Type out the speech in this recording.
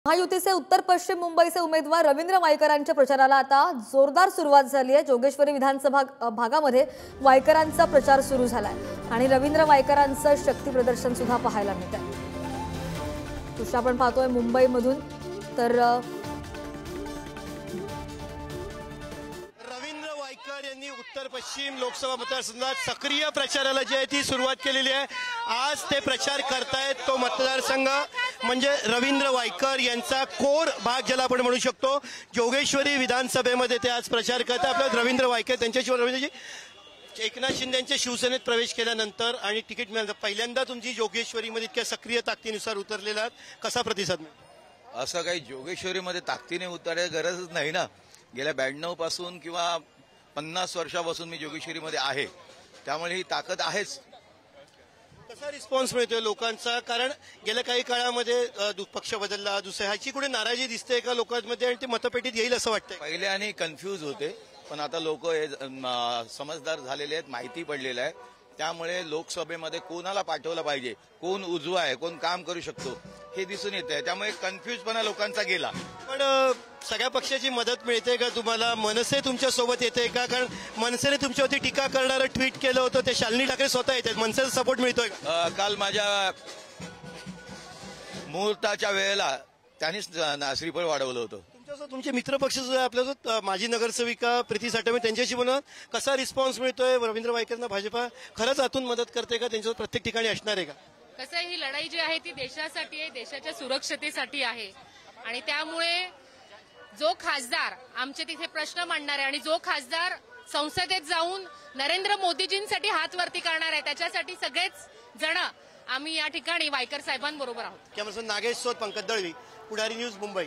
महायुतीचे उत्तर पश्चिम मुंबईचे उमेदवार रवींद्र वायकरांच्या प्रचाराला आता जोरदार सुरुवात झाली आहे। जोगेश्वरी विधानसभा भागामध्ये वायकरांचा प्रचार सुरू झालाय आणि रवींद्र वायकरांचं शक्ती प्रदर्शन सुद्धा पाहायला मिळतंय। दृश्य आपण पाहतोय मुंबईमधून तर रवींद्र वायकर यांनी उत्तर पश्चिम लोकसभा मतदारसंघात सक्रिय प्रचाराला जी आहे ती सुरुवात केलेली आहे। आज ते प्रचार करतायत तो मतदारसंघ म्हणजे रवींद्र वायकर यांचा कोर भाग ज्याला आपण म्हणू शकतो। जोगेश्वरी विधानसभेमध्ये ते आज प्रचार करतात। आपल्याला रवींद्र वायकर त्यांच्याशी रवींद्रजी, एकनाथ शिंदेंच्या शिवसेनेत प्रवेश केल्यानंतर आणि तिकीट मिळालं पहिल्यांदा तुमची जोगेश्वरीमध्ये इतक्या सक्रिय ताकदीनुसार उतरलेला कसा प्रतिसाद मिळाला? असं काही जोगेश्वरीमध्ये ताकदीने उतरायची गरजच नाही ना। गेल्या 92 पासून किंवा 50 वर्षापासून मी जोगेश्वरीमध्ये आहे, त्यामुळे ही ताकद आहेच। कसा रिस्पॉन्स मिळतोय लोकांचा? कारण गेल्या काही काळामध्ये पक्ष बदलला, दुसऱ्या ह्याची कुठे नाराजी दिसते का लोकांमध्ये आणि ते मतपेटीत येईल असं वाटतंय? पहिले आणि कन्फ्यूज होते, पण आता लोक समजदार झालेले आहेत, माहिती पडलेलं आहे। त्यामुळे लोकसभेमध्ये कोणाला पाठवलं पाहिजे, कोण उजवा आहे, कोण काम करू शकतो हे दिसून येत आहे। त्यामुळे कन्फ्यूजपणा लोकांचा गेला। पण सगळ्या पक्षाची मदत मिळते का तुम्हाला? मनसे तुमच्या सोबत येते का? कारण मनसेने तुमच्यावरती टीका करणारं ट्विट केलं होतं, ते शालिनी ठाकरे स्वतः येतात, मनसेचा सपोर्ट मिळतोय का? काल माझ्या मुहूर्ताच्या वेळेला त्यांनीच श्रीफळ वाढवलं होतं। तुमचे मित्रपक्ष आपल्या माजी नगरसेविका प्रीती साठे त्यांच्याशी बोलत कसा रिस्पॉन्स मिळतोय? रवींद्र वायकरांना भाजपा खरंच आतून मदत करते का? त्यांच्यासोबत प्रत्येक ठिकाणी असणार आहे का? कसं ही लढाई जी आहे ती देशासाठी आहे, देशाच्या सुरक्षतेसाठी आहे आणि त्यामुळे जो खासदार आमचे तिथे प्रश्न मांडणार आहे आणि जो खासदार संसदेत जाऊन नरेंद्र मोदीजींसाठी हात वरती करणार आहे, त्याच्यासाठी सगळेच जण आम्ही या ठिकाणी वायकर साहेबांबरोबर आहोत। कॅमेरामन नागेश सोत, पंकज दळवी, पुढारी न्यूज, मुंबई।